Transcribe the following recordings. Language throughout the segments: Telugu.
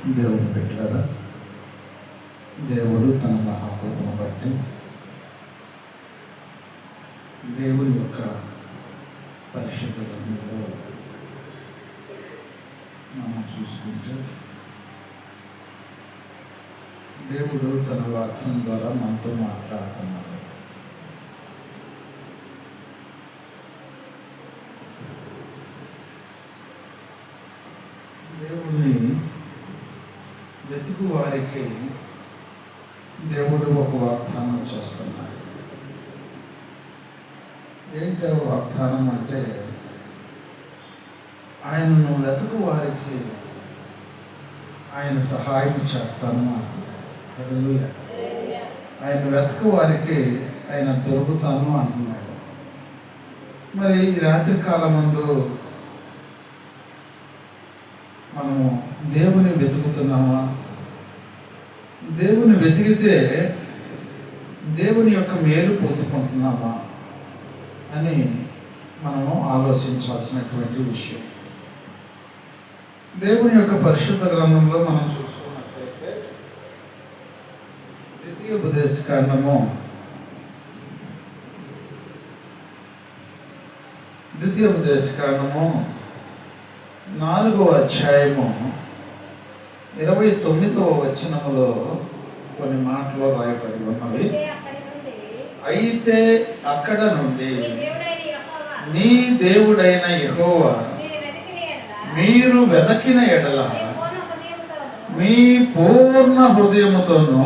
దేవుని పెట్టారా? దేవుడు తన మహాకృపను బట్టి దేవుని యొక్క పరిశుద్ధ గ్రంథంలో మనం చూసుకుంటే దేవుడు తన వాక్యం ద్వారా మనతో మాట్లాడుతున్నాడు. దేవుణ్ణి వెతుకు వారికి దేవుడు ఒక వాగ్దానం చేస్తున్నాడు. ఏంటి ఆ వాగ్దానం అంటే, ఆయనను వెతుకు వారికి ఆయన సహాయం చేస్తాను అంటున్నాడు. ఆయన వెతుకు వారికి ఆయన దొరుకుతాను అంటున్నాడు. మరి ఈ రాత్రి కాలమందు మనము దేవుని వెతుకుతున్నామా? దేవుని వెతికితే దేవుని యొక్క మేలు పొందుకుంటున్నామా అని మనము ఆలోచించాల్సినటువంటి విషయం. దేవుని యొక్క పరిశుద్ధ గ్రంథంలో మనం చూసుకున్నట్లయితే ద్వితీయోపదేశకాండము 4వ అధ్యాయము 29వ వచనములో కొన్ని మాటలు రాయబడి ఉన్నవి. అయితే అక్కడ నుండి నీ దేవుడైన యెహోవా మీరు వెదకిన ఎడల మీ పూర్ణ హృదయముతోనూ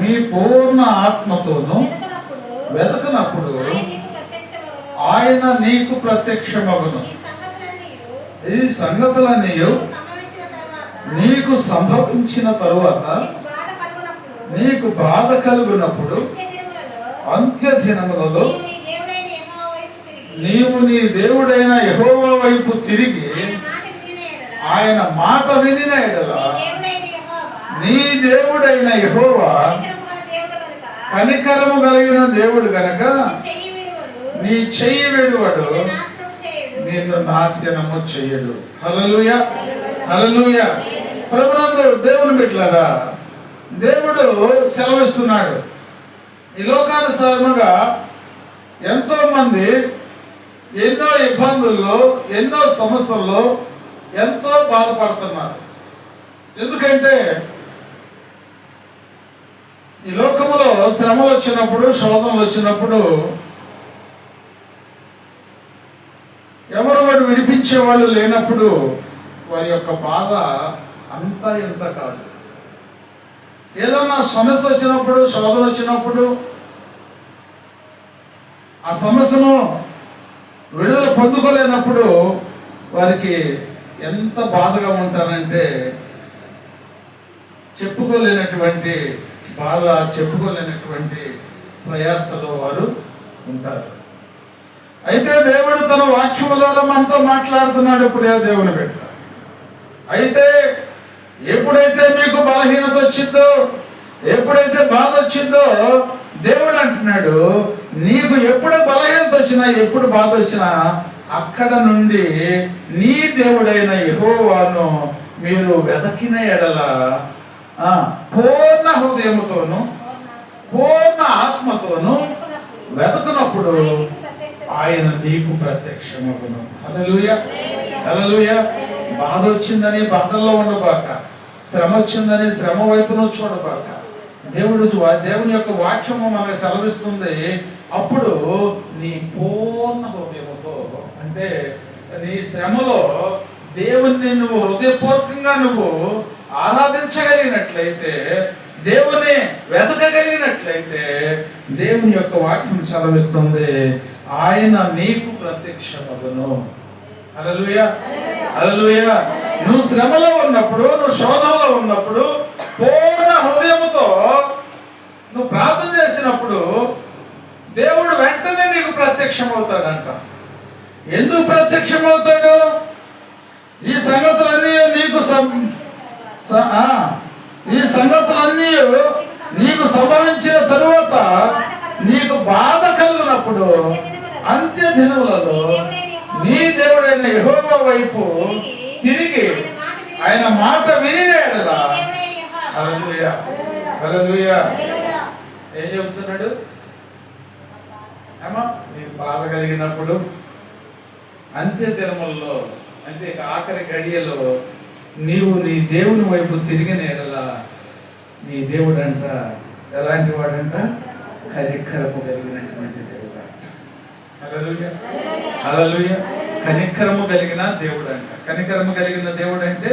మీ పూర్ణ ఆత్మతోనూ వెదకనప్పుడు ఆయన నీకు ప్రత్యక్షమగును. ఈ సంగతులన్నీ నీకు సంభవించిన తరువాత నీకు బాధ కలుగునప్పుడు అంత్య దినములలో నీవు నీ దేవుడైన యెహోవా వైపు తిరిగి ఆయన మాట వినిన ఎడల నీ దేవుడైన యెహోవా కనికరము కలిగిన దేవుడు గనక నీ చెయ్యి విడువడు, నిన్ను నాశనము చెయ్యడు. హల్లెలూయా, హల్లెలూయా. ప్రభునందు దేవుని బిడ్డలారా, దేవుడు సెలవిస్తున్నాడు. ఈ లోకానుసారముగా ఎంతో మంది ఎన్నో ఇబ్బందుల్లో ఎన్నో సమస్యల్లో ఎంతో బాధపడుతున్నారు. ఎందుకంటే ఈ లోకములో శ్రమలు వచ్చినప్పుడు, శోధనలు వచ్చినప్పుడు ఎవరు వాడు విడిపించే వాళ్ళు లేనప్పుడు వారి యొక్క బాధ అంతా ఇంత కాదు. ఏదన్నా సమస్య వచ్చినప్పుడు, శోధన వచ్చినప్పుడు ఆ సమస్యను విడుదల పొందుకోలేనప్పుడు వారికి ఎంత బాధగా ఉంటారంటే చెప్పుకోలేనటువంటి బాధ, చెప్పుకోలేనటువంటి ప్రయాసలో వారు ఉంటారు. అయితే దేవుడు తన వాక్యము ద్వారా మనతో మాట్లాడుతున్నాడు. ప్రియ దేవుని బిడ్డ, అయితే ఎప్పుడైతే మీకు బలహీనత వచ్చిందో, ఎప్పుడైతే బాధ వచ్చిందో దేవుడు అంటున్నాడు, నీకు ఎప్పుడు బలహీనత వచ్చినా, ఎప్పుడు బాధ వచ్చినా అక్కడ నుండి నీ దేవుడైన యెహోవాను మీరు వెదకిన ఎడల పూర్ణ హృదయముతోను పూర్ణ ఆత్మతోను వెదకునప్పుడు ఆయన నీకు ప్రత్యక్షమగును. హల్లెలూయా, హల్లెలూయా. బాధ వచ్చిందని బాధల్లో ఉండబాక, శ్రమ వచ్చిందని శ్రమ వైపును చూడబాక. దేవుని యొక్క వాక్యము మనకు సెలవిస్తుంది. అప్పుడు నీ పూర్ణ హృదయముతో, అంటే నీ శ్రమలో దేవుణ్ణి నువ్వు హృదయపూర్వకంగా నువ్వు ఆరాధించగలిగినట్లయితే, దేవుని వెతకగలిగినట్లయితే దేవుని యొక్క వాక్యం సెలవిస్తుంది, ఆయన నీకు ప్రత్యక్షమగును. హల్లెలూయా, హల్లెలూయా. నువ్వు శ్రమలో ఉన్నప్పుడు, నువ్వు శోధనలో ఉన్నప్పుడు పూర్ణ హృదయముతో నువ్వు ప్రార్థన చేసినప్పుడు దేవుడు వెంటనే నీకు ప్రత్యక్షమవుతాడంట. ఎందుకు ప్రత్యక్షమవుతాడు? ఈ సంగతులన్నీ నీకు సంభవించిన తరువాత నీకు బాధ కలిగినప్పుడు అంత్య దినములలో నీ దేవుడైన యెహోవా వైపు తిరిగి ఆయన మాట వినేలా హల్లెలూయా హల్లెలూయా. ఏం చెబుతున్నాడు? ఏమా నీకు బాధ కలిగినప్పుడు అంత్య దినముల్లో అంటే ఆఖరి గడియలో నీవు నీ దేవుని వైపు తిరిగిన ఎడల నీ దేవుడు అంట ఎలాంటి వాడంట? కనికరము కలిగినటువంటి దేవుడు అంట. హల్లెలూయా హల్లెలూయా. కనికరము కలిగిన దేవుడు అంట. కనికరము కలిగిన దేవుడు అంటే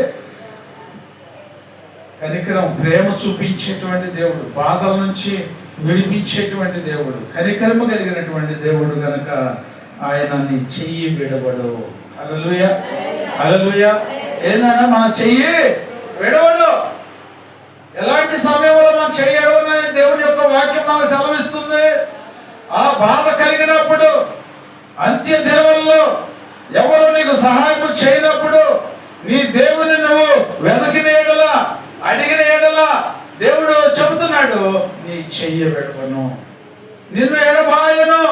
కనికరం, ప్రేమ చూపించేటువంటి దేవుడు, బాధల నుంచి విడిపించేటువంటి దేవుడు, కనికరము కలిగినటువంటి దేవుడు గనక ఆయన నీ చెయ్యి విడవడు. హల్లెలూయా హల్లెలూయా. ఏందన్నా మన చెయ్యి విడవడు. ఎలాంటి సమయంలో మన చెయ్యి విడవనని దేవుడి యొక్క వాక్యం మనకు సెలవిస్తుంది. ఆ బాధ కలిగినప్పుడు, అంత్య దినముల్లో ఎవరు నీకు సహాయం చేయనప్పుడు, నీ దేవుని నువ్వు వెనకిన ఎడల, అడిగిన ఎడల దేవుడు చెబుతున్నాడు, నీ చెయ్యి విడవను, నిన్ను ఎడబాయను.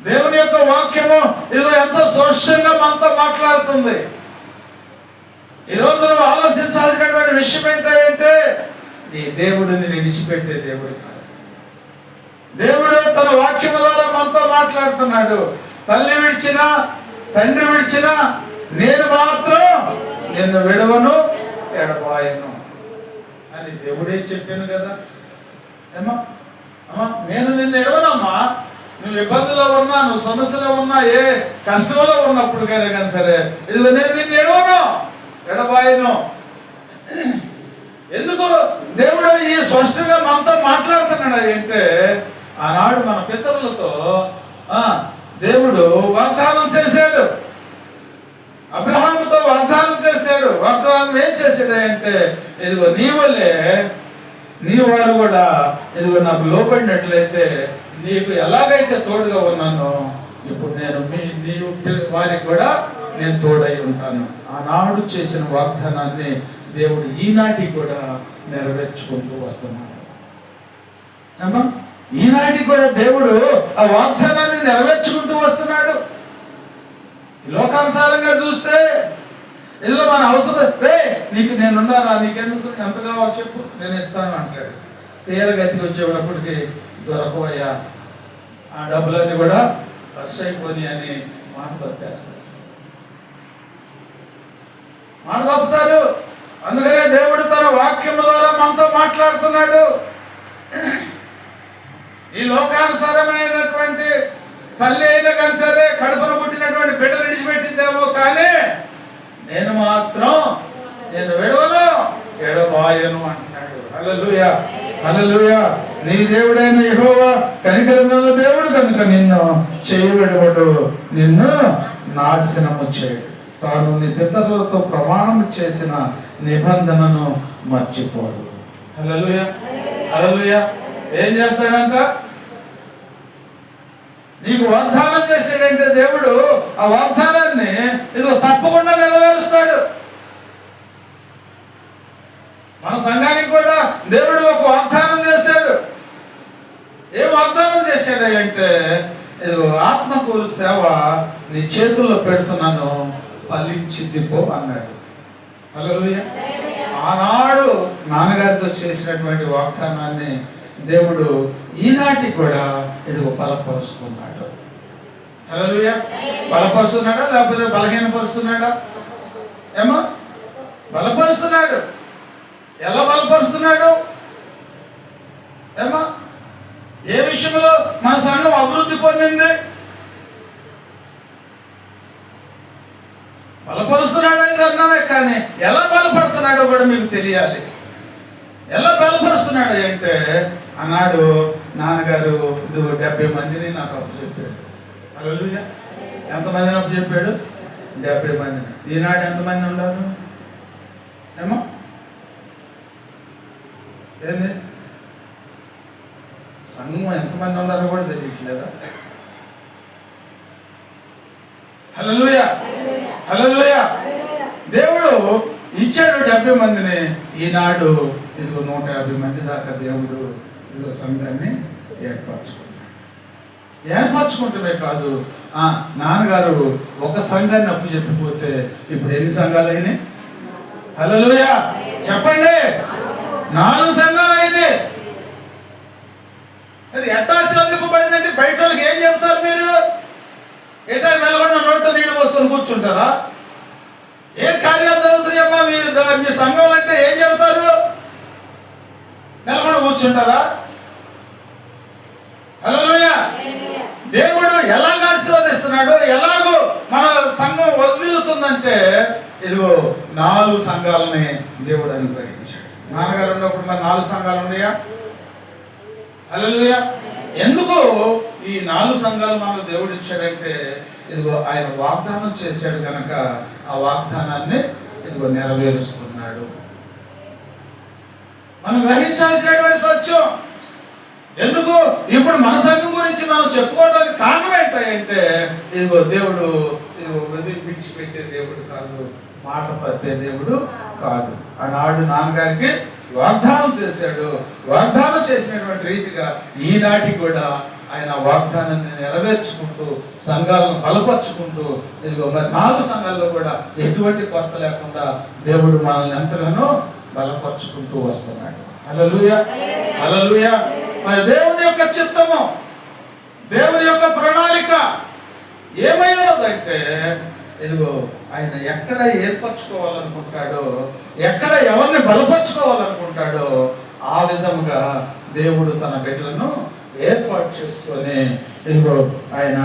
దేవుని యొక్క వాక్యము ఇది ఎంతో స్పష్టంగా మనతో మాట్లాడుతుంది. ఈరోజు నువ్వు ఆలోచించాల్సినటువంటి విషయం ఏంటంటే నీ దేవుడిని విడిచిపెట్టే దేవుడు కాదు. దేవుడు తన వాక్యము ద్వారా మనతో మాట్లాడుతున్నాడు. తల్లి విడిచినా తండ్రి విడిచినా నేను మాత్రం నిన్ను విడవను ఎడబాయను అని దేవుడే చెప్పాను కదా. ఏమా అమ్మా నేను నిన్ను ఎడవనమ్మా, నువ్వు ఇబ్బందులో ఉన్నా, నువ్వు సమస్యలో ఉన్నా, ఏ కష్టంలో ఉన్నప్పుడు కానీ సరే ఇది నేను నిన్ను ఎడవను ఎడబాయను. ఎందుకు దేవుడు ఈ స్పష్టంగా మనతో మాట్లాడుతున్నాడు అంటే ఆనాడు మన పితరులతో దేవుడు వాగ్దానం చేశాడు, అబ్రహాముతో వాగ్దానం చేశాడు. వాగ్దానం ఏం చేశాడు అంటే ఇదిగో నీ వల్లే నీ వారు కూడా ఇదిగో నాకు లోపడినట్లయితే నీకు ఎలాగైతే తోడుగా ఉన్నానో ఇప్పుడు నేను నీ వారికి కూడా నేను తోడై ఉంటాను. ఆనాడు చేసిన వాగ్దానాన్ని దేవుడు ఈనాటికి కూడా నెరవేర్చుకుంటూ వస్తున్నాడు. ఈనాటికి కూడా దేవుడు ఆ వాగ్దానాన్ని నెరవేర్చుకుంటూ వస్తున్నాడు. లోకానుసారంగా చూస్తే ఇదిగో మన అవసరం, నీకు నేనున్నానా, నీకెందుకు, ఎంత కావాలో చెప్పు నేను ఇస్తాను అంటాడు. తీరగతికి వచ్చేటప్పటికి దొరకవయ్యా, ఆ డబ్బులన్నీ కూడా ఖర్చు అయిపోయి అని మాట తప్పేస్తారు, మాట తప్పుతారు. అందుకనే దేవుడు తన వాక్యము ద్వారా మనతో మాట్లాడుతున్నాడు. ఈ లోకానుసారమైనటువంటి తల్లి అయినా కానీ సరే కడుపున పుట్టినటువంటి బిడ్డలు విడిచిపెట్టిందేమో, కానీ నేను మాత్రం నేను విడవను ఎడబాయను అంటున్నాడు. హల్లెలూయా హల్లెలూయా. నీ దేవుడైన యెహోవా కనికరముగల దేవుడు కనుక నిన్ను చేయబడవడు, నిన్ను నాశనము చేయడు. తాను నీ పితరులతో ప్రమాణం చేసిన నిబంధనను మర్చిపోడు. హల్లెలూయా హల్లెలూయా. ఏం చేస్తాడంట? నీకు వాగ్దానం చేసాడంటే దేవుడు ఆ వాగ్దానాన్ని ఇదిగో తప్పకుండా నెరవేరుస్తాడు. మన సంఘానికి కూడా దేవుడు ఒక వాగ్దానం చేశాడు. ఏం వాగ్దానం చేశాడు అంటే ఇదిగో ఆత్మకూరు సేవ నీ చేతుల్లో పెడుతున్నాను, ఫలించింది పో అన్నాడు. హల్లెలూయా. ఆనాడు నాన్నగారితో చేసినటువంటి వాగ్దానాన్ని దేవుడు ఈనాటికి కూడా ఇదిగో బలపరుస్తున్నాడు. హల్లెలూయా. బలపరుస్తున్నాడా లేకపోతే బలహీనపరుస్తున్నాడా? ఏమో బలపరుస్తున్నాడు. ఎలా బలపరుస్తున్నాడు? ఏమో ఏ విషయంలో మన సంఘం అభివృద్ధి పొందింది? బలపరుస్తున్నాడని అన్నామే, కానీ ఎలా బలపడుతున్నాడో కూడా మీకు తెలియాలి. ఎలా బలపరుస్తున్నాడు అంటే అన్నాడు నాన్నగారు 70 మందిని నాకు అప్పు చెప్పాడు. హల్లెలూయా. ఎంతమందిని అప్పు చెప్పాడు? 70 మందిని. ఈనాడు ఎంతమంది ఉన్నారు? ఏమో ఏంది సంఘం ఎంతమంది ఉన్నారో కూడా తెలియట్లేదా? హల్లెలూయా హల్లెలూయా. దేవుడు ఇచ్చాడు 70 మందిని. ఈనాడు ఇదిగో 150 మంది దాకా దేవుడు ఇదిగో సంఘాన్ని ఏర్పరచుకుంటమే కాదు, నాన్నగారు ఒక సంఘాన్ని అప్పు చెప్పిపోతే ఇప్పుడు ఎన్ని సంఘాలు అయినాయి? హల్లెలూయా చెప్పండి. 4 సంఘాలు అయింది. అది ఎట్టాశీర్వదింపబడిందంటే బయట వాళ్ళకి ఏం చెప్తారు మీరు? ఎటా వెళ్ళకుండా నోట్లో నీళ్ళు పోసుకొని కూర్చుంటారా? ఏ కార్యాలు జరుగుతాయమ్మా మీ సంఘం అంటే ఏం చెప్తారు? నెలకొండ కూర్చుంటారా? హల్లెలూయా. దేవుడు ఎలాగ ఆశీర్వదిస్తున్నాడు, ఎలాగో మన సంఘం వదిలుతుందంటే ఇదిగో 4 సంఘాలని దేవుడు అనుగ్రహించాడు. నాన్నగారు ఉన్నప్పుడు మరి 4 సంఘాలు ఉన్నాయా? హల్లెలూయా. ఎందుకు ఈ 4 సంఘాలు మనకు దేవుడు ఇచ్చాడంటే ఇదిగో ఆయన వాగ్దానం చేశాడు కనుక ఆ వాగ్దానాన్ని ఇదిగో నెరవేరుస్తున్నాడు. మనం గ్రహించాల్సినటువంటి సత్యం. ఎందుకు ఇప్పుడు మన సంఘం గురించి మనం చెప్పుకోవడానికి కారణం ఏంటంటే ఇదిగో దేవుడు ఇదిగో విడిచిపెట్టే దేవుడు కాదు, మాట తప్పే దేవుడు కాదు. ఆనాడు నాన్నగారికి వాగ్దానం చేశాడు. వాగ్దానం చేసినటువంటి రీతిగా ఈనాటికి కూడా ఆయన వాగ్దానాన్ని నెరవేర్చుకుంటూ సంఘాలను బలపరుచుకుంటూ ఇదిగో మరి 4 సంఘాల్లో కూడా ఎటువంటి కొరత లేకుండా దేవుడు మనల్ని ఎంతగానో బలపరుచుకుంటూ వస్తున్నాడు. హల్లెలూయా హల్లెలూయా. మరి దేవుని యొక్క చిత్తము, దేవుని యొక్క ప్రణాళిక ఏమైనదంటే ఇదిగో ఆయన ఎక్కడ ఏర్పరచుకోవాలనుకుంటాడో, ఎక్కడ ఎవరిని బలపరుచుకోవాలనుకుంటాడో ఆ విధముగా దేవుడు తన బిడ్డలను ఏర్పాటు చేసుకొని ఇదిగో ఆయన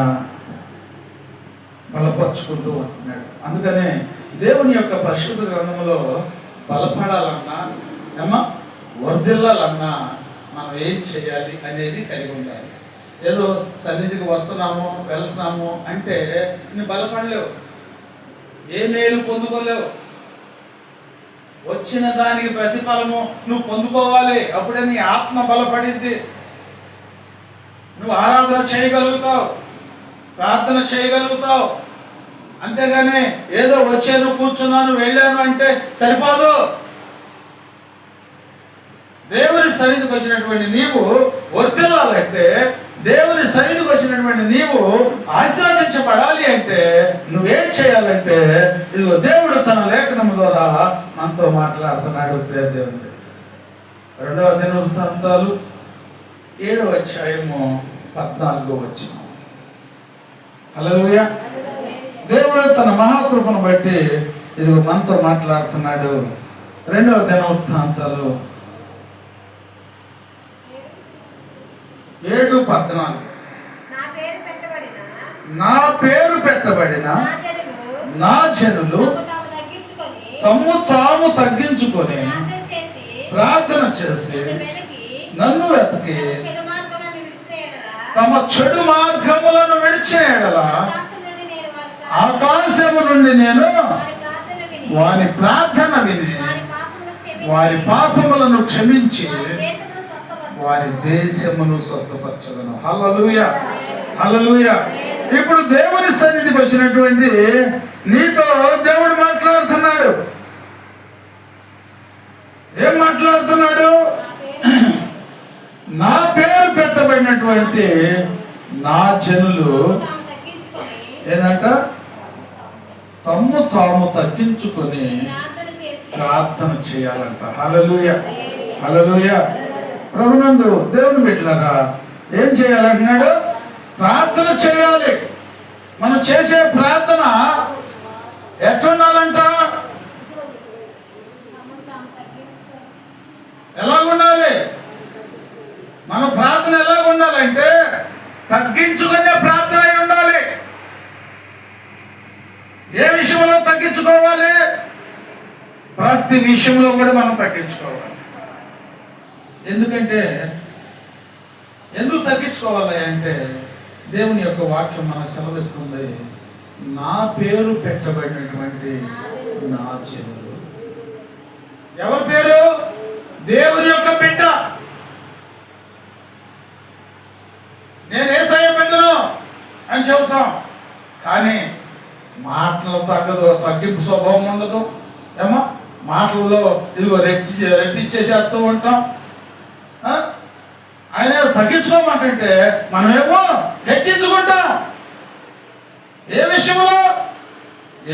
బలపరుచుకుంటూ ఉంటున్నాడు. అందుకనే దేవుని యొక్క పరిశుద్ధ గ్రంథంలో బలపడాలన్నా వర్ధిల్లాలన్నా మనం ఏం చేయాలి అనేది కలిగి ఉండాలి. ఏదో సన్నిధికి వస్తున్నాము వెళ్తున్నాము అంటే నువ్వు బలపడలేవు, ఏ మేలు పొందుకోలేవు. వచ్చిన దానికి ప్రతిఫలము నువ్వు పొందుకోవాలి. అప్పుడే నీ ఆత్మ బలపడింది. నువ్వు ఆరాధన చేయగలుగుతావు, ప్రార్థన చేయగలుగుతావు. అంతేగాని ఏదో వచ్చాను కూర్చున్నాను వెళ్ళాను అంటే సరిపోదు. దేవుని సన్నిధికి వచ్చినటువంటి నీవు వర్ధిల్లాలంటే, దేవుని సన్నిధికి వచ్చినటువంటి నీవు ఆశీర్వదించబడాలి అంటే నువ్వేం చేయాలంటే ఇదిగో దేవుడు తన లేఖనం ద్వారా మనతో మాట్లాడుతున్నాడు. దేవుని 2వ దినవృత్తాంతాలు 7వ అధ్యాయము 14వ వచనం. హల్లెలూయా. దేవుడు తన మహాకృపను బట్టి ఇదిగో మనతో మాట్లాడుతున్నాడు. 2వ దినవృత్తాంతాలు 7:14. నా పేరు పెట్టబడిన నా జనులు తమ్ము తాము తగ్గించుకొని ప్రార్థన చేసి నన్ను వెతికి తమ చెడు మార్గములను విడిచిన యెడల ఆకాశము నుండి నేను వారి ప్రార్థన విని వారి పాపములను క్షమించి వారి దేశమును స్వస్థపరచదను. హల్లెలూయా హల్లెలూయా. ఇప్పుడు దేవుని సన్నిధికి వచ్చినటువంటి నీతో దేవుడు మాట్లాడుతున్నాడు. ఏం మాట్లాడుతున్నాడు? నా పేరు పెట్టబడినటువంటి నా జనులు ఏదంట తమ్ము తాము తగ్గించుకొని ప్రార్థన చేయాలంట. హల్లెలూయా హల్లెలూయా. ప్రభునందు దేవుని బిడ్డలారా ఏం చేయాలంటున్నాడు? ప్రార్థన చేయాలి. మనం చేసే ప్రార్థన ఎట్లుండాలంట? ఎలాగుండాలి? మన ప్రార్థన ఎలాగుండాలంటే తగ్గించుకునే ప్రార్థన అయి ఉండాలి. ఏ విషయంలో తగ్గించుకోవాలి? ప్రతి విషయంలో కూడా మనం తగ్గించుకోవాలి. ఎందుకంటే ఎందుకు తగ్గించుకోవాలి అంటే దేవుని యొక్క వాక్యం మనకు సెలవిస్తుంది. నా పేరు పెట్టబడినటువంటి నా జనులు. ఎవరి పేరు? దేవుని యొక్క బిడ్డ. నేను యేసయ్య బిడ్డను అని చెబుతాం, కానీ మాటలు తగ్గింపు స్వభావం ఉండదు. ఏమో మాటల్లో ఇదిగో రెచ్చిచ్చేసేస్తూ ఉంటాం. ఆయన తగ్గించుకోమంటే మనమేమో హెచ్చించుకుంటాం.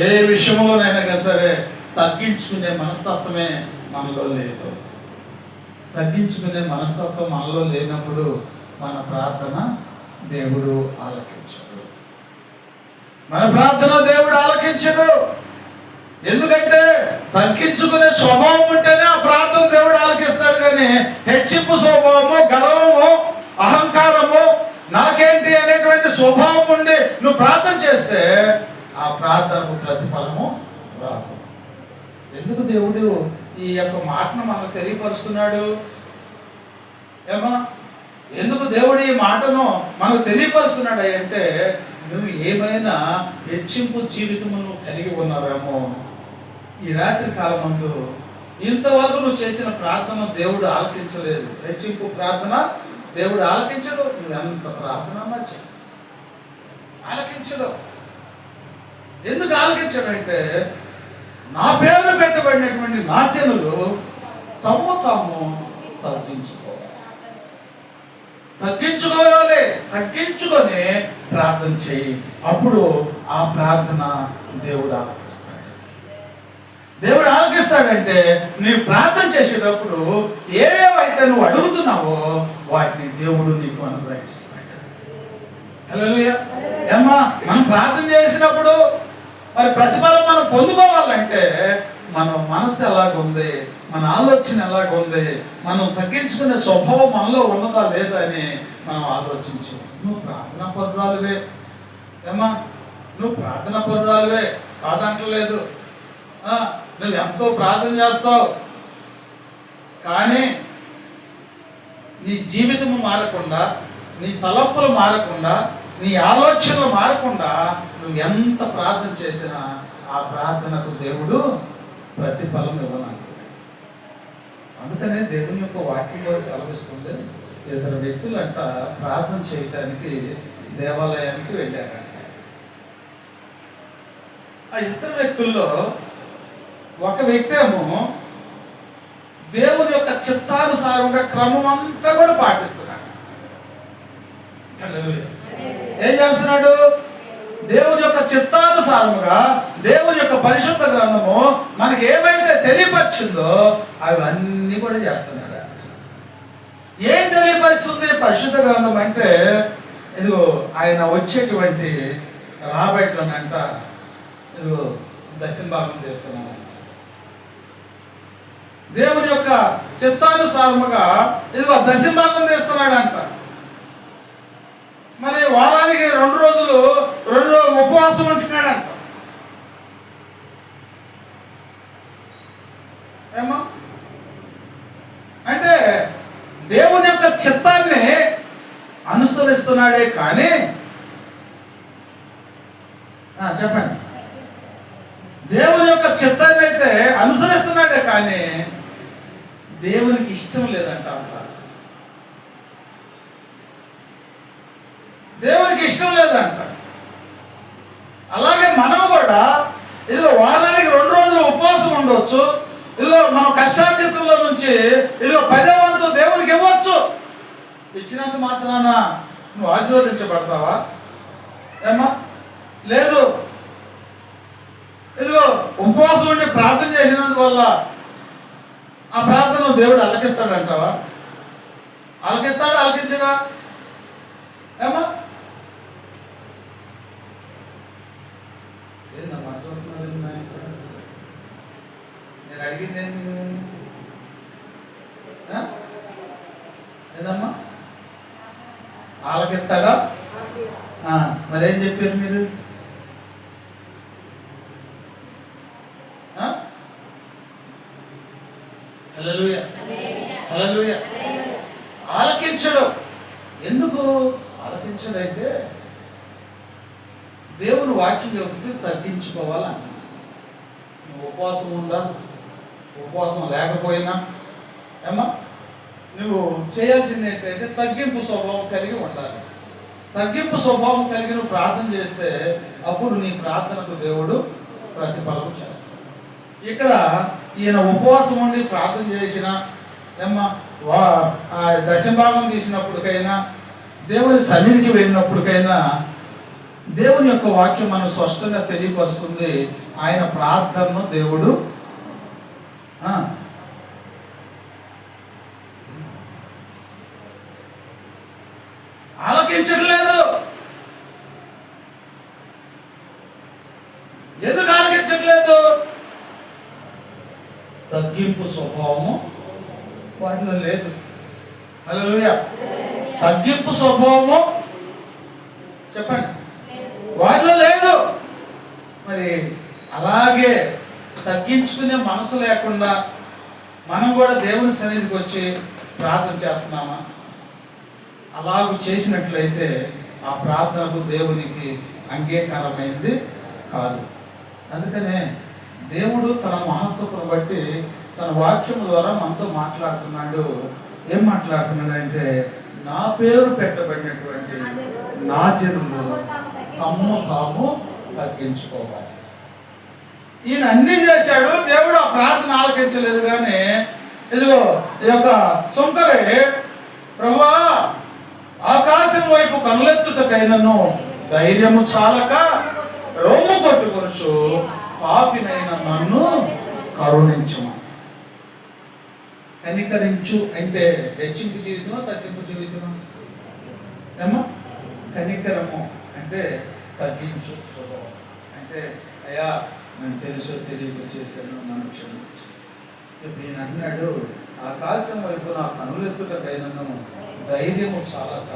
ఏ విషయంలోనైనా సరే తగ్గించుకునే మనస్తత్వమే మనలో లేదు. తగ్గించుకునే మనస్తత్వం మనలో లేనప్పుడు మన ప్రార్థన దేవుడు ఆలకించడు. మన ప్రార్థన దేవుడు ఆలకించడు. ఎందుకంటే తగ్గించుకునే స్వభావం ఉంటేనే ఆ ప్రార్థన దేవుడు ఆలకిస్తాడు. కానీ హెచ్చింపు స్వభావము, గర్వము, అహంకారము, నాకేంటి అనేటువంటి స్వభావం ఉండి నువ్వు ప్రార్థన చేస్తే ఆ ప్రార్థనకు ప్రతిఫలము రాదు. ఎందుకు దేవుడు ఈ యొక్క మాటను మనకు తెలియపరుస్తున్నాడు? ఏమా, ఎందుకు దేవుడు ఈ మాటను మనకు తెలియపరుస్తున్నాడు అంటే, నువ్వు ఏమైనా హెచ్చింపు జీవితము నువ్వు కలిగి ఉన్నావేమో. ఈ రాత్రి కాలమందు ఇంతవరకు నువ్వు చేసిన ప్రార్థన దేవుడు ఆలకించలేదు. హెచ్చింపు ప్రార్థన దేవుడు ఆలకించడు. నువ్వు ఎంత ప్రార్థన చేయి, ఆలకించడు. ఎందుకు ఆలకించడంటే, నా పేరు పెట్టబడినటువంటి నా జనులు తాము తగ్గించుకోవాలి. తగ్గించుకొని ప్రార్థన చేయి. అప్పుడు ఆ ప్రార్థన దేవుడు ఆలకిస్తాడు. దేవుడు ఆలకిస్తాడంటే నీవు ప్రార్థన చేసేటప్పుడు ఏవేవైతే నువ్వు అడుగుతున్నావో వాటిని దేవుడు నీకు అనుగ్రహిస్తాడు. హల్లెలూయా. ఏమ్మా, మనం ప్రార్థన చేసినప్పుడు మరి ప్రతిఫలం మనం పొందుకోవాలంటే మన మనసు ఎలాగుంది, మన ఆలోచన ఎలాగుంది, మనం తగ్గించుకునే స్వభావం మనలో ఉన్నదా లేదా అని మనం ఆలోచించి, నువ్వు ప్రార్థనా పరురాలువే ఏమా, నువ్వు ప్రార్థనా పరురాలువే కాదంటలేదు. నువ్వు ఎంతో ప్రార్థన చేస్తావు, కానీ నీ జీవితము మారకుండా, నీ తలంపులు మారకుండా, నీ ఆలోచనలు మారకుండా నువ్వు ఎంత ప్రార్థన చేసినా ఆ ప్రార్థనకు దేవుడు ప్రతిఫలం ఇవ్వనంట. అందుకనే దేవుని యొక్క వాక్యం కూడా సెలవిస్తుంది, ఇద్దరు వ్యక్తులు అంట ప్రార్థన చేయటానికి దేవాలయానికి వెళ్ళారంట. ఆ ఇద్దరు వ్యక్తుల్లో ఒక వ్యక్తి ఏమో దేవుని యొక్క చిత్తానుసారంగా క్రమం అంతా కూడా పాటిస్తున్నాడు. ఏం చేస్తున్నాడు? దేవుని యొక్క చిత్తానుసారముగా దేవుని యొక్క పరిశుద్ధ గ్రంథము మనకి ఏమైతే తెలియపరిచిందో అవన్నీ కూడా చేస్తున్నాడు. ఏం తెలియపరుస్తుంది పరిశుద్ధ గ్రంథం అంటే? ఇదిగో ఆయన వచ్చేటువంటి రాబట్లోనంట ఇదిగో దశంభాగం చేస్తున్నాడు. దేవుని యొక్క చిత్తానుసారముగా ఇదిగో దశంభాగం చేస్తున్నాడంట. మరి వారానికి 2 రోజులు ఉపవాసం ఉంటున్నాడంట. ఏమో అంటే దేవుని యొక్క చిత్తాన్ని అనుసరిస్తున్నాడే కానీ, చెప్పండి, దేవుని యొక్క చిత్తాన్ని అయితే అనుసరిస్తున్నాడే కానీ దేవునికి ఇష్టం లేదంట. దేవునికి ఇష్టం లేదంట. అలాగే మనము కూడా ఇదిగో వారానికి 2 రోజులు ఉపవాసం ఉండవచ్చు. ఇదిగో మనం కష్టార్జితంలో నుంచి ఇదిగో 10వ వంతు దేవునికి ఇవ్వచ్చు. ఇచ్చినంత మాత్రాన నువ్వు ఆశీర్వదించబడతావా? ఏమా, లేదు. ఇదిగో ఉపవాసం ఉండి ప్రార్థన చేసినందువల్ల ఆ ప్రార్థన దేవుడు ఆలకిస్తాడంటావా? ఆలకిస్తాడా? ఆలకించడా? ఏమా, నేను అడిగింది ఏదమ్మా? ఆలకిస్తాడా? మరేం చెప్పారు మీరు? హల్లెలూయా, హల్లెలూయా. ఆలకించడు. ఎందుకు ఆలకించడైతే దేవుని వాక్యం చెబితే తగ్గించుకోవాలన్న. నువ్వు ఉపవాసం ఉందా, ఉపవాసం లేకపోయినా ఏమా, నువ్వు చేయాల్సింది ఏంటంటే తగ్గింపు స్వభావం కలిగి ఉండాలి. తగ్గింపు స్వభావం కలిగి నువ్వు ప్రార్థన చేస్తే అప్పుడు నీ ప్రార్థనకు దేవుడు ప్రతిఫలం చేస్తాడు. ఇక్కడ ఈయన ఉపవాసం ఉండి ప్రార్థన చేసిన ఏమా, దశంభాగం తీసినప్పటికైనా, దేవుని సన్నిధికి వెళ్ళినప్పటికైనా దేవుని యొక్క వాక్యం మనం స్పష్టంగా తెలియపరుస్తుంది. ఆయన ప్రార్థనను దేవుడు తగ్గింపు స్వభావము వారిలో లేదు. హల్లెలూయా. తగ్గింపు స్వభావము చెప్పండి వారిలో లేదు. మరి అలాగే తగ్గించుకునే మనసు లేకుండా మనం కూడా దేవుని సన్నిధికి వచ్చి ప్రార్థన చేస్తున్నామా? అలాగూ చేసినట్లయితే ఆ ప్రార్థనకు దేవునికి అంగీకారమైంది కాదు. అందుకనే దేవుడు తన మహత్వమును బట్టి తన వాక్యం ద్వారా మనతో మాట్లాడుతున్నాడు. ఏం మాట్లాడుతున్నాడు అంటే, నా పేరు పెట్టబడినటువంటి నా జనులు తమ్ము తాము తగ్గించుకోవాలి. ఈయన అన్ని చేశాడు, దేవుడు ఆ ప్రార్థన ఆలకించలేదు. కానీ ఇదిగో ఈ యొక్క సుంకరే, ప్రభువా ఆకాశం వైపు కనులెత్తుటకైనను ధైర్యము చాలక రొమ్ము కొట్టుకొనుచు పాపినైన నన్ను కరుణించుము. కనికరించు అంటే హెచ్చింపు జీవితమా తగ్గింపు జీవితమా? ఏమో కనికరము అంటే తగ్గించు స్వభావం. అంటే అయ్యా నేను తెలుసో తెలియక చేశాను, నన్ను క్షమించు. ఈయన అన్నాడు, ఆకాశం వైపు నా కనులెత్తుటకైనను ధైర్యము చాలక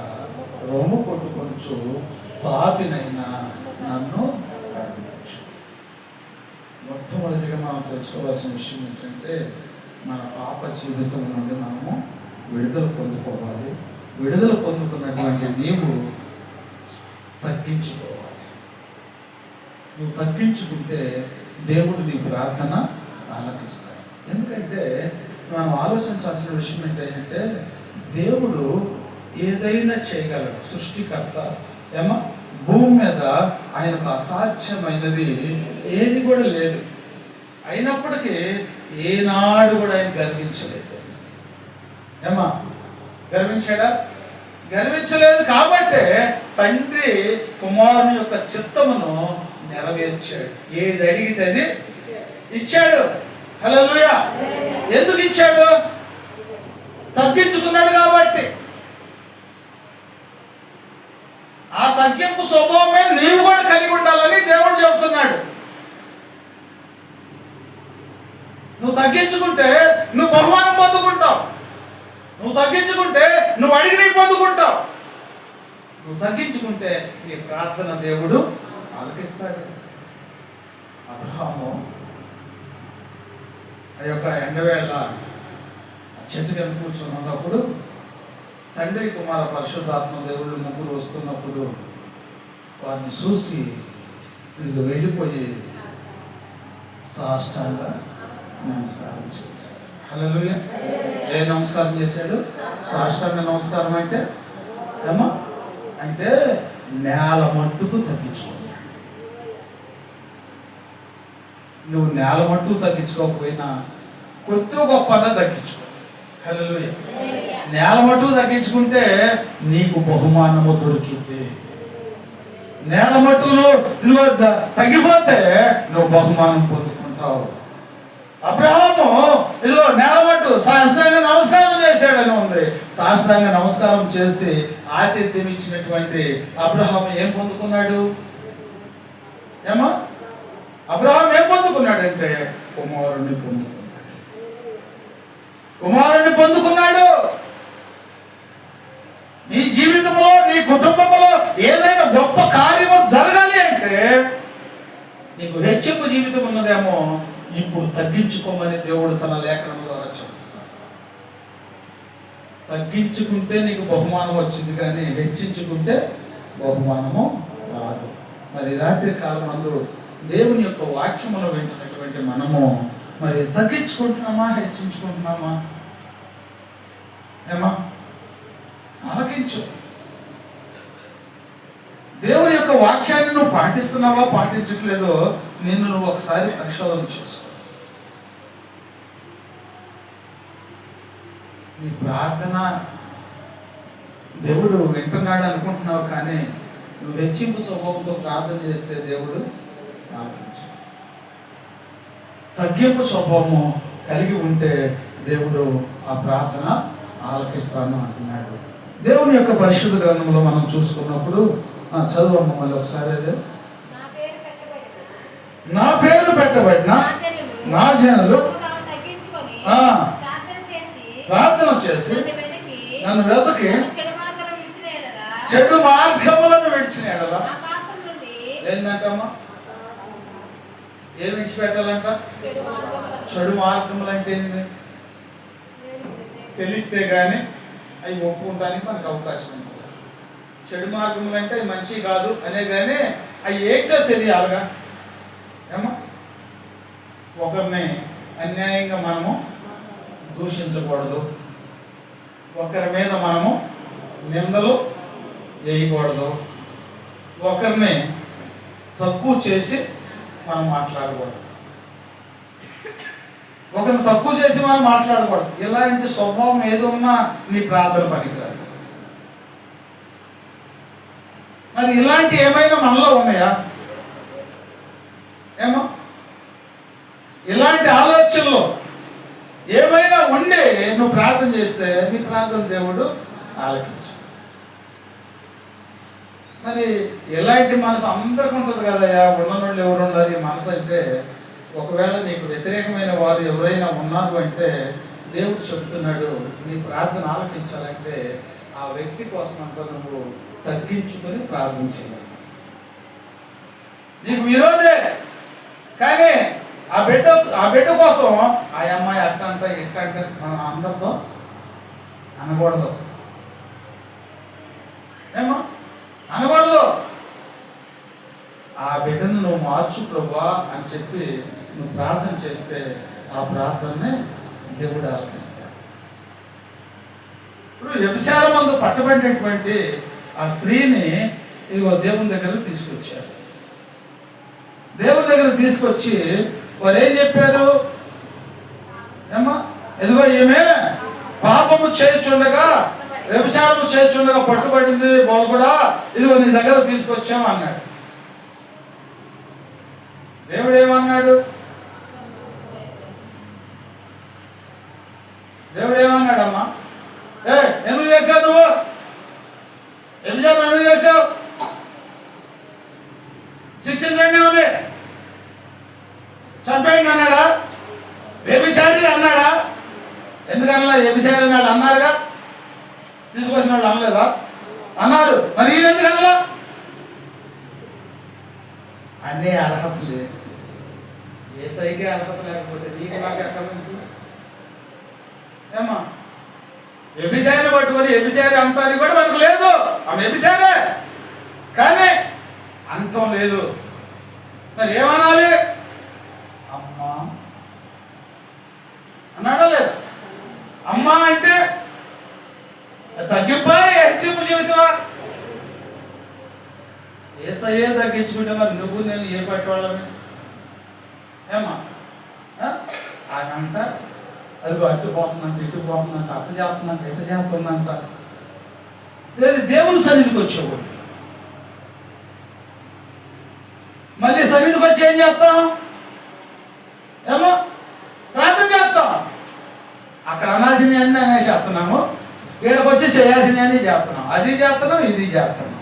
రొమ్ము కొట్టుకొనుచు పాపినైనా నన్ను కరుణించు. మొట్టమొదటిగా మనం తెలుసుకోవాల్సిన విషయం ఏంటంటే, మన పాప జీవితం నుండి మనము విడుదల పొందుకోవాలి. విడుదల పొందుకున్నటువంటి నీవు తగ్గించుకోవాలి. నువ్వు తగ్గించుకుంటే దేవుడు నీ ప్రార్థన ఆలకిస్తాడు. ఎందుకంటే మనం ఆలోచించాల్సిన విషయం ఏంటంటే, దేవుడు ఏదైనా చేయగలడు, సృష్టికర్త. ఏమో భూమి మీద ఆయనకు అసాధ్యమైనది ఏది కూడా లేదు. అయినప్పటికీ ఏనాడు కూడా ఆయన గర్వించలేదు. ఏమా గర్వించాడా? గర్వించలేదు. కాబట్టే తండ్రి కుమారుని యొక్క చిత్తమును నెరవేర్చాడు. ఏది అడిగితే అది ఇచ్చాడు. హల్లెలూయా. ఎందుకు ఇచ్చాడు? తగ్గించుకున్నాడు కాబట్టి. ఆ తగ్గింపు స్వభావమే నీవు కూడా కలిగి ఉండాలని దేవుడు చెబుతున్నాడు. నువ్వు తగ్గించుకుంటే నువ్వు బహుమానం పొందుకుంటావు. నువ్వు తగ్గించుకుంటే నువ్వు అడిగి పొందుకుంటావు. నువ్వు తగ్గించుకుంటే నీ ప్రార్థన దేవుడు ఆలకిస్తాడు. అబ్రహాము ఆ యొక్క ఎండవేళ చెట్టు కింద కూర్చున్నప్పుడు తండ్రి కుమార పరిశుద్ధాత్మ దేవుళ్ళు ముగ్గురు వస్తున్నప్పుడు వారిని చూసి ఇది వెళ్ళిపోయి సాష్టాంగ నమస్కారం చేశాడు. హల్లెలూయా. ఏ నమస్కారం చేశాడు? సాష్టాంగ నమస్కారం అంటే ఏమో అంటే నేల మట్టుకు తగ్గించుకో. నువ్వు నేల మట్టుకు తగ్గించుకోకపోయినా కొద్ది గొప్పగా తగ్గించుకో. హల్లెలూయా. నేల మట్టుకు తగ్గించుకుంటే నీకు బహుమానము దొరికింది. నేల మట్టులో నువ్వు తగ్గిపోతే నువ్వు బహుమానం పొందుకుంటావు. అబ్రహాము ఇదిగో నేల మట్టు సాష్టాంగ నమస్కారం చేశాడని ఉంది. సాష్టాంగ నమస్కారం చేసి ఆతిథ్యం ఇచ్చినటువంటి అబ్రహాము ఏం పొందుకున్నాడు? ఏమో అబ్రహాం ఏం పొందుకున్నాడంటే కుమారుణ్ణి పొందుకున్నాడు. కుమారుణ్ణి పొందుకున్నాడు. నీ జీవితంలో నీ కుటుంబంలో ఏదైనా గొప్ప కార్యము జరగాలి అంటే నీకు హెచ్చింపు జీవితం ఉన్నదేమో, ఇప్పుడు తగ్గించుకోమని దేవుడు తన లేఖనం ద్వారా చెప్తున్నాడు. తగ్గించుకుంటే నీకు బహుమానం వచ్చింది, కానీ హెచ్చించుకుంటే బహుమానము రాదు. మరి రాత్రి కాలం అందు దేవుని యొక్క వాక్యమును వింటున్నటువంటి మనము మరి తగ్గించుకుంటున్నామా హెచ్చించుకుంటున్నామా? ఏమా ఆలకించు. దేవుని యొక్క వాక్యాన్ని నువ్వు పాటిస్తున్నావా పాటించట్లేదో నిన్ను నువ్వు ఒకసారి పరిశోధన చేసుకో. నీ ప్రార్థన దేవుడు వింటున్నాడు అనుకుంటున్నావు, కానీ నువ్వు హెచ్చింపు స్వభావంతో ప్రార్థన చేస్తే దేవుడు ఆలకించు. తగ్గింపు స్వభావము కలిగి ఉంటే దేవుడు ఆ ప్రార్థన ఆలకిస్తాను అంటున్నాడు. దేవుని యొక్క పరిశుద్ధ గ్రంథంలో మనం చూసుకున్నప్పుడు చదువమ్మ మళ్ళీ ఒకసారి. అదే నా పేరు పెట్టబడిన నా జనులు ప్రార్థన చేసి నన్ను వెతకి చెడు మార్గములను విడిచిన ఎడలా ఏంటంటమ్మా? ఏం విడిచిపెట్టాలంట? చెడు మార్గములు అంటే ఏంటి? తెలిస్తే గానీ అవి ఒప్పుకుంటానికి మనకు అవకాశం ఉంటుంది. చెడు మార్గములు అంటే అవి మంచివి కాదు అనే కానీ అవి ఏంటో తెలియాలిగా. ఏమో ఒకరిని అన్యాయంగా మనము దూషించకూడదు, ఒకరి మీద మనము నిందలు వేయకూడదు, ఒకరిని తక్కువ చేసి మనం మాట్లాడకూడదు, ఒకరిని తక్కువ చేసి మనం మాట్లాడకూడదు. ఇలాంటి స్వభావం ఏదో ఉన్నా నీ ప్రార్థన పనికిరాదు. మరి ఇలాంటి ఏమైనా మనలో ఉన్నాయా? ఏమో ఇలాంటి ఆలోచనలు ఏమైనా ఉండి నువ్వు ప్రార్థన చేస్తే నీ ప్రార్థన దేవుడు ఆలకించు. మరి ఎలాంటి మనసు అందరికి ఉంటుంది కదయ్యా, ఉన్నవాళ్ళు ఎవరు ఉన్నారు ఈ మనసు అంటే. ఒకవేళ నీకు వ్యతిరేకమైన వారు ఎవరైనా ఉన్నారు అంటే దేవుడు చెబుతున్నాడు, నీ ప్రార్థన ఆలకించాలంటే ఆ వ్యక్తి కోసం అంతా నువ్వు తగ్గించుకొని ప్రార్థించాలి. నీకు విరోధే కానీ ఆ బిడ్డ కోసం ఆ అమ్మాయి అట్టంట ఇట్టంట మనం అందరితో అనకూడదు. ఏమో అనకూడదు. ఆ బిడ్డను నువ్వు మార్చు ప్రభువా అని చెప్పి నువ్వు ప్రార్థన చేస్తే ఆ ప్రార్థనని దేవుడు ఆలకిస్తాడు. ఇప్పుడు వ్యభిచారమందు పట్టబడినటువంటి ఆ స్త్రీని ఇదిగో దేవుని దగ్గరకు తీసుకొచ్చారు. దేవుని దగ్గర తీసుకొచ్చి వారు ఏం చెప్పారు? ఏమ్మా ఇదిగో ఈమె పాపము చేయుచుండగా, వ్యభిచారము చేయుచుండగా పట్టుబడింది బోధకుడా, ఇదిగో నీ దగ్గర తీసుకొచ్చాము అన్నాడు. దేవుడు ఏమన్నాడు? దేవుడు ఏమన్నాడమ్మా? ఎందుకు చేశావు నువ్వు? వ్యభిచారం ఎందుకు చేశావు? శిక్షించండి ఉంది. చంపేయండి అన్నాడా? వ్యభిచారి అన్నాడా? ఎందుకన్నా వ్యభిచారి వాళ్ళు అన్నారుగా, తీసుకొచ్చిన వాళ్ళు అనలేదా? అన్నారు. మరి ఈయన ఎందుకన్నా? అన్నీ అర్హత లేదు. ఏసైకే అర్హత లేకపోతే నీకు నాకు ఎక్కడ నుంచి? ఏమా వ్యభిచారిని పట్టుకొని వ్యభిచారి అంతాన్ని కూడా మనకు లేదు. ఆమె వ్యభిచారే కానీ అంతం లేదు. మరి ఏమనాలి? అమ్మా అన్నాడా లేదా? అమ్మా అంటే తగ్గింపా హెచ్చింపు జీవితమా? ఏసయ్యే తగ్గించుకుంటే మరి నువ్వు నేను ఏ పట్టేవాళ్ళని? ఏమా ఆయనంట అది అటు పోతుందంట, ఇటు పోతుందంట, అట్ట చేస్తుందంట, ఇట్ట చేస్తుందంట. లేదు దేవుని సన్నిధికి వచ్చేవాడు. మళ్ళీ సన్నిధికి వచ్చి ఏం చేస్తాం? ఏమో ప్రార్థన చేస్తాం. అక్కడ అనాల్సిన అన్నీ అనేసేస్తున్నాము, వీళ్ళకి వచ్చి చేయాల్సిన అన్నీ చేస్తున్నాం. అది చేస్తున్నాం, ఇది చేస్తున్నాం,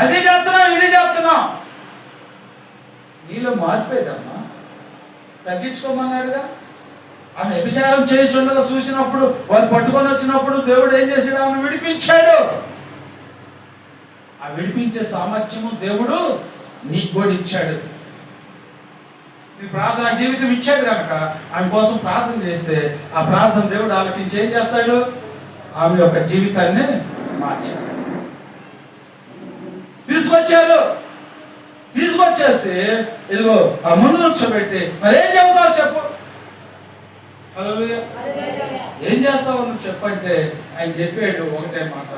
అది చేస్తున్నాం, ఇది చేస్తున్నాం. నీలో మారిపోయేదమ్మా. తగ్గించుకోమన్నాడుగా. ఆమె వ్యభిచారం చేయుచుండగా చూసినప్పుడు వారు పట్టుకొని వచ్చినప్పుడు దేవుడు ఏం చేశాడు? ఆమెను విడిపించాడు. ఆ విడిపించే సామర్థ్యము దేవుడు నీకు కూడా ఇచ్చాడు. నీ ప్రార్థన జీవితం ఇచ్చాడు కనుక ఆమె కోసం ప్రార్థన చేస్తే ఆ ప్రార్థన దేవుడు ఆలకించి ఏం చేస్తాడు? ఆమె యొక్క జీవితాన్ని మార్చేస్తాడు. తీసుకొచ్చేసి ఇదిగో ఆ ముందు నుంచోబెట్టి మరి ఏం చెబుతావు చెప్పు? హల్లెలూయా. ఏం చేస్తావు నువ్వు చెప్పంటే ఆయన చెప్పాడు ఒకటే మాట.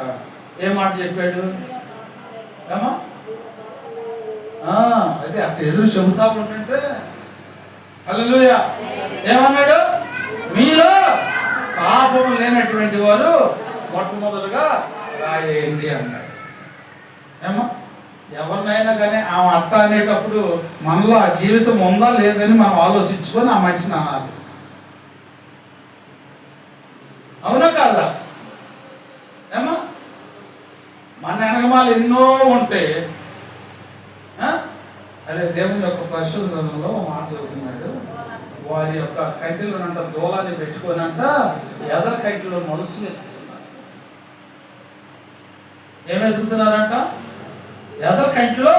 ఏ మాట చెప్పాడు? ఏమా అదే అక్కడ ఎదురు చెబుతా ఉంటుంటే హల్లెలూయా ఏమన్నాడు? మీలో పాపము లేనటువంటి వారు మొట్టమొదలుగా రాయేయండి అన్నాడు. ఏమో ఎవరినైనా కానీ ఆమె అట్ట అనేటప్పుడు మనలో ఆ జీవితం ఉందా లేదని మనం ఆలోచించుకొని ఆ మనిషిని అనాలి. అవునా కాదా? ఏమో మన వెనకమాలు ఎన్నో ఉంటే అదే దేవుని యొక్క పరిశుద్ధంలో మాట చెబుతున్నాడు. వారి యొక్క కంటిలోనంట దూలాన్ని పెట్టుకోనంట ఎదర కంటిలో మనసులు ఎత్తుతున్నారు. ఏమెతుకుతున్నారంట? ఎదర కంటిలో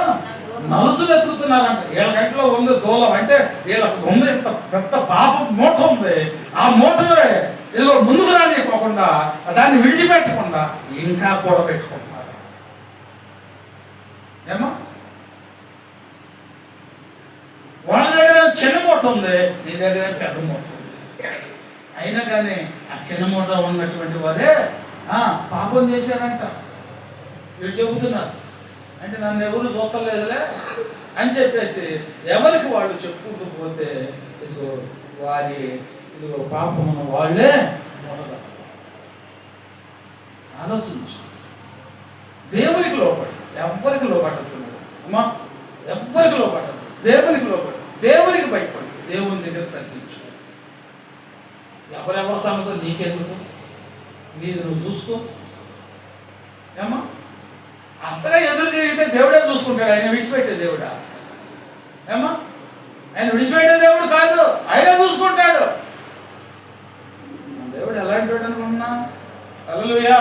మనసులు ఎత్తుకుతున్నారంట. వీళ్ళ కంటిలో ఉంది దూలం, అంటే వీళ్ళకు ఉంది ఇంత పెద్ద పాప మూట ఉంది. ఆ మూటలో ఏదో ముందుకు రానివ్వకుండా దాన్ని విడిచిపెట్టకుండా ఇంకా కూడా పెట్టుకుంటున్నారు. ఏమో వాళ్ళ దగ్గర చిన్న మూట ఉంది, నీ దగ్గర పెద్ద మూట ఉంది. అయినా కానీ ఆ చిన్న మూట ఉన్నటువంటి వారే పాపం చేశారంట. వీళ్ళు చెబుతున్నారు, అంటే నన్ను ఎవరు చూస్తలేదులే అని చెప్పేసి ఎవరికి వాళ్ళు చెప్పుకుంటూ పోతే ఇదిగో పాపమును వాళ్ళే ఆలోచించు. దేవునికి లోపడి ఎవ్వరికి లోపడుతున్నాడు అమ్మా, ఎవ్వరికి లోపడదు. దేవునికి లోపడి, దేవునికి భయపడి, దేవుని దగ్గర తగ్గించు. ఎవరెవరి సంగతి నీకెందుకు? నీది నువ్వు చూసుకో. ఏమా అంతగా ఎదురు తిరిగితే దేవుడే చూసుకుంటాడు. ఆయన విడిచిపెట్టే దేవుడా? ఏమా ఆయన విడిచిపెట్టే దేవుడు కాదు, ఆయనే చూసుకుంటాడు. దేవుడు ఎలాంటి వాడు అనుకుంటున్నా? హల్లెలూయా.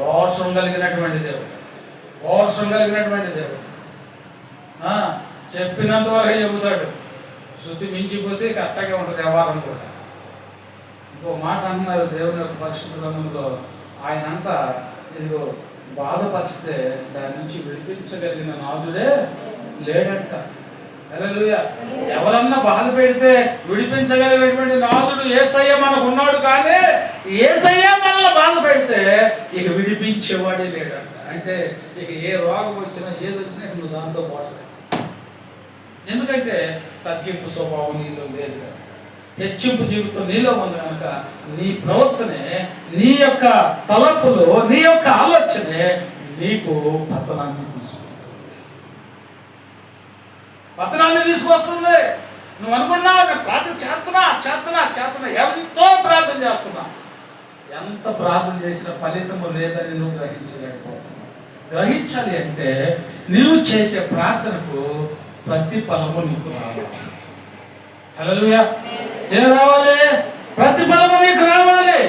రోషం కలిగినటువంటి దేవుడు, రోషం కలిగినటువంటి దేవుడు. చెప్పినంత వరకు చెబుతాడు, శృతి మించిపోతే కరెక్ట్గా ఉంటుంది వ్యవహారం కూడా. ఇంకో మాట అంటున్నారు దేవుని యొక్క పరిశుద్ధ గ్రంథంలో, ఆయన అంతా ఇదిగో బాధపరిస్తే దాని నుంచి విడిపించగలిగిన నాదుడే లేడంట. హల్లెలూయా. ఎవరన్నా బాధ పెడితే విడిపించగలిగినటువంటి నాదుడు యేసయ్య మనకు ఉన్నాడు. కానీ యేసయ్య మనల్ని బాధ పెడితే ఇక విడిపించేవాడే లేడంట. అంటే ఇక ఏ రోగం వచ్చినా ఏది వచ్చినా నువ్వు దాంతో పోవట్లేదు. ఎందుకంటే తగ్గింపు స్వభావం నీలో లేదు, హెచ్చింపు జీవితం నీలో ఉంది కనుక నీ ప్రవర్తనే, నీ యొక్క తలంపులు, నీ యొక్క ఆలోచనే నీకు పతనాన్ని తీసుకొస్తుంది. పతనాన్ని తీసుకొస్తుంది. నువ్వు అనుకున్నా ప్రార్థన చేస్తున్నా ఎంతో ప్రార్థన చేస్తున్నా, ఎంత ప్రార్థన చేసిన ఫలితము లేదని నువ్వు గ్రహించలేకపోతున్నావు. గ్రహించాలి అంటే నువ్వు చేసే ప్రార్థనకు ప్రతిఫలము నీకు రావాలి. హల్లెలూయా. ఏం రావాలి? ప్రతిఫలము నీకు రావాలి.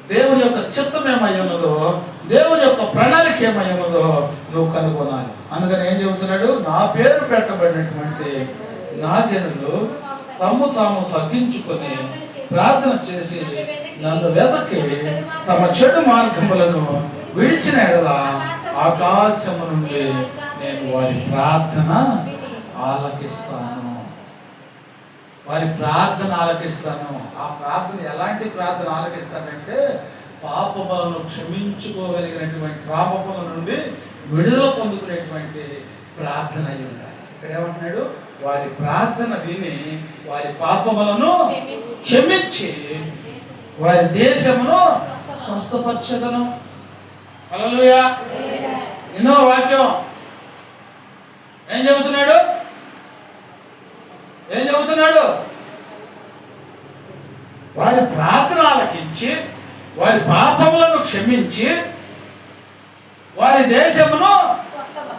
దేవుని యొక్క చిత్తం ఏమై ఉన్నదో, దేవుని యొక్క ప్రణాళిక ఏమై ఉన్నదో నువ్వు కనుగొనాలి. అందుకని ఏం చెబుతున్నాడు? నా పేరు పెట్టబడినటువంటి నా జనులు తాము తగ్గించుకొని ప్రార్థన చేసి నన్ను వెతకి తమ చెడు మార్గములను విడిచిన ఎడల ఆకాశము నుండి నేను వారి ప్రార్థన ఆలకిస్తాను. వారి ప్రార్థన ఆలకిస్తాను. ఆ ప్రార్థన ఎలాంటి ప్రార్థన ఆలకిస్తానంటే పాపములను క్షమించుకోగలిగినటువంటి, పాపముల నుండి విడుదల పొందుకునేటువంటి ప్రార్థన అయి ఉండాలి. ఇక్కడ ఏమంటున్నాడు? వారి ప్రార్థన విని వారి పాపములను క్షమించి వారి దేశమును స్వస్థపరచెదను. హల్లెలూయా. ఎన్నో వాక్యం ఏం చెబుతున్నాడు? వారి ప్రార్థన ఆలకించి వారి పాపములను క్షమించి వారి దేశమును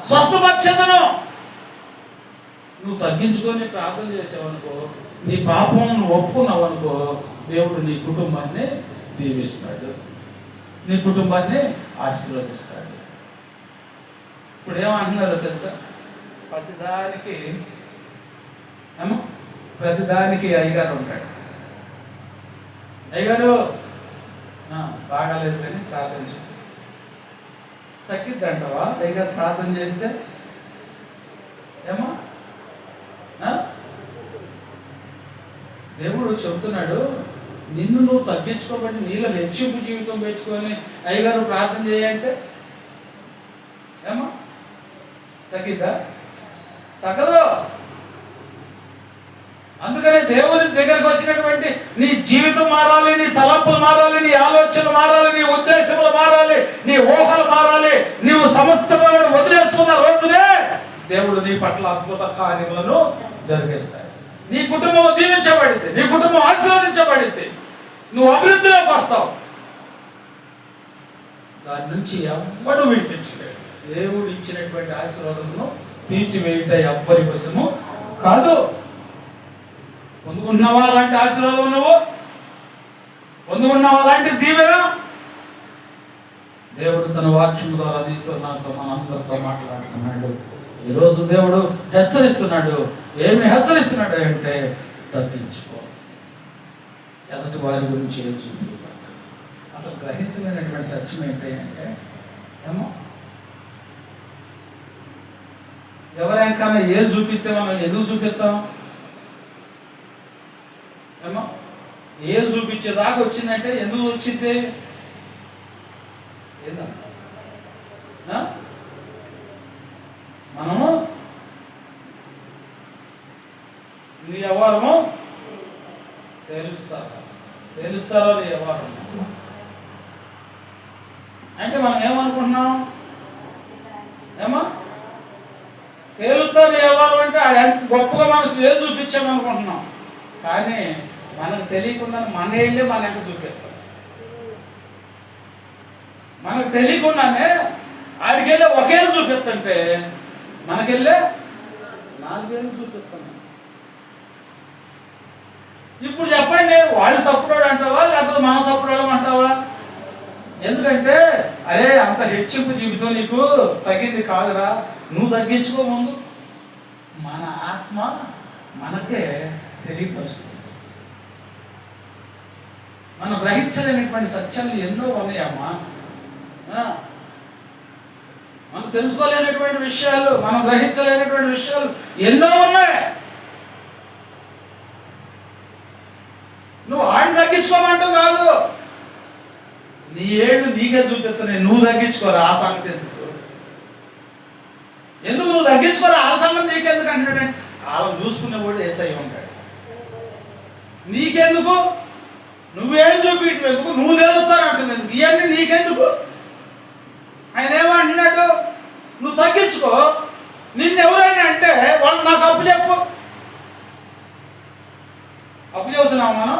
స్వస్థపరచెదను. నువ్వు తగ్గించుకొని ప్రార్థన చేసావనుకో, నీ పాపం నువ్వు ఒప్పుకున్నావు అనుకో, దేవుడు నీ కుటుంబాన్ని దీవిస్తాడు, నీ కుటుంబాన్ని ఆశీర్వదిస్తాడు. ఇప్పుడు ఏమంటున్నారో తెలుసా? ప్రతిదానికి అయ్యగారు ఉంటాడు. అయ్యగారు బాగాలేదు కానీ ప్రార్థించు. తగ్గిద్దంటావా అయ్యగారు ప్రార్థన చేస్తే? ఏమో దేవుడు చెబుతున్నాడు, నిన్ను నువ్వు తగ్గించుకోబట్టి నీలో హెచ్చింపు జీవితం పెట్టుకొని అయ్యగారు ప్రార్థన చేయంటే ఏమో తగ్గిద్దా? తగ్గదు. అందుకనే దేవుని దగ్గరకు వచ్చినటువంటి నీ జీవితం మారాలి, నీ తలంపులు మారాలి, నీ ఆలోచనలు మారాలి, నీ ఉద్దేశములు మారాలి, నీ ఊహలు మారాలి. నీవు సమస్తమైన వదిలేసుకున్న రోజునే దేవుడు నీ పట్ల అద్భుత కార్యములను జరిగిస్తాడు. నీ కుటుంబం దీవించబడితే, నీ కుటుంబం ఆశీర్వదించబడితే నువ్వు అభివృద్ధిలోకి వస్తావు. దాని నుంచి ఎవ్వడు విడిపించలేడు. దేవుడు ఇచ్చినటువంటి ఆశీర్వాదమును తీసివేయుట ఎవ్వరి వశము కాదు. పొందుకున్నావా అలాంటి ఆశీర్వాదం? నువ్వు పొందుకున్నావా అలాంటి దీవెన? దేవుడు తన వాక్యం ద్వారా నీతో నాతో మనందరితో మాట్లాడుతున్నాడు. ఈరోజు దేవుడు హెచ్చరిస్తున్నాడు. ఏమి హెచ్చరిస్తున్నాడు అంటే తగ్గించుకో, ఎదుటి వారి గురించి ఏం చూపి. అసలు గ్రహించలేనటువంటి సత్యం ఏంటి అంటే, ఏమో ఎవరికైనా ఏం చూపిస్తే మనం ఎందుకు చూపిస్తాం? ఏమో ఏం చూపించేదాకా వచ్చిందంటే ఎందుకు వచ్చింది? మనము నీ వ్యవహారము తెలుస్తారో నీ వ్యవహారం అంటే మనం ఏమనుకుంటున్నాం? ఏమో తేలుతారు వ్యవహారం అంటే ఎంత గొప్పగా మనం చేసి చూపించామనుకుంటున్నాం. కానీ మనకు తెలియకుండా మన వెళ్ళి మన ఎంత చూపిస్తాం. మనకు తెలియకుండానే ఆడికెళ్ళి ఒకేళ్ళు చూపిస్తుంటే మనకెళ్ళే 4 ఏళ్ళు చూపిస్తాం. ఇప్పుడు చెప్పండి, వాళ్ళు తప్పుడోడు అంటావా లేకపోతే మనం తప్పుడోడు అంటావా? ఎందుకంటే అరే అంత హెచ్చింపు జీవితం నీకు తగ్గింది కాదురా, నువ్వు తగ్గించుకో ముందు. మన ఆత్మ మనకే తెలియపరుస్తుంది. మనం గ్రహించలేనటువంటి సత్యాలు ఎన్నో ఉన్నాయమ్మా. మనం తెలుసుకోలేనటువంటి విషయాలు, మనం గ్రహించలేనటువంటి విషయాలు ఎన్నో ఉన్నాయి. నువ్వు ఆడిని తగ్గించుకోమంటూ కాదు, నీ ఏళ్ళు నీకే చూపిస్తున్నాయి. నువ్వు తగ్గించుకోరా, ఆ సంగతి ఎందుకు నువ్వు తగ్గించుకోరా, ఆ సంగతి నీకెందుకు అంటాడే? వాళ్ళని చూసుకునే కూడా ఏసై ఉంటాడు. నీకెందుకు? నువ్వేం చూపించు ఎందుకు? నువ్వు తెలుగుతారు అంటుంది ఎందుకు? ఇవన్నీ నీకెందుకు? ఆయన ఏమంటున్నాడు? నువ్వు తగ్గించుకో. నిన్ను ఎవరైనా అంటే వాళ్ళు నాకు అప్పు చెప్పు. అప్పు చెబుతున్నావు మనం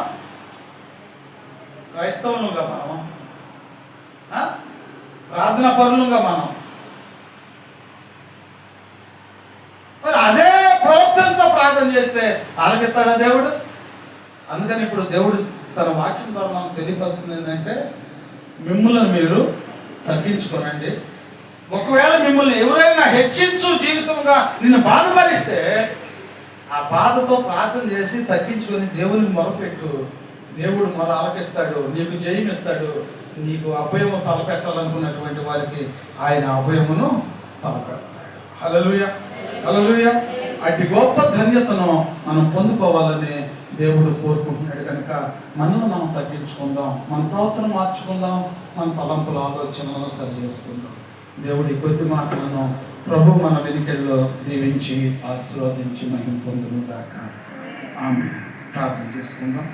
క్రైస్తవులుగా, మనం ప్రార్థన పరులుగా, మనం మరి అదే ప్రవర్తనతో ప్రార్థన చేస్తే ఆలకిస్తాడా దేవుడు? అందుకని ఇప్పుడు దేవుడు తన వాక్యం ద్వారా మనకు తెలియపరుస్తుంది ఏంటంటే, మిమ్మల్ని మీరు తగ్గించుకోనండి. ఒకవేళ మిమ్మల్ని ఎవరైనా హెచ్చించు జీవితంగా నిన్ను బాధపరిస్తే ఆ బాధతో ప్రార్థన చేసి తగ్గించుకొని దేవునికి మొరపెట్టు. దేవుడు మొర ఆలకిస్తాడు, నీకు జయమిస్తాడు. నీకు అభయము తలపెట్టాలనుకున్నటువంటి వారికి ఆయన అభయమును తలపెడతాడు. హల్లెలూయా, హల్లెలూయా. అటు గొప్ప ధన్యతను మనం పొందుకోవాలని దేవుడు కోరుకుంటున్నాడు. కనుక మనల్ని మనం తగ్గించుకుందాం, మన ప్రవర్తన మార్చుకుందాం, మన తలంపుల ఆలోచనలను సరి చేసుకుందాం. దేవుడి కొద్ది మాటలను ప్రభు మన వెనుకల్లో దీవించి ఆశీర్వదించి మహిమ పొందును గాక. ఆమేన్. ప్రార్థన చేసుకుందాం.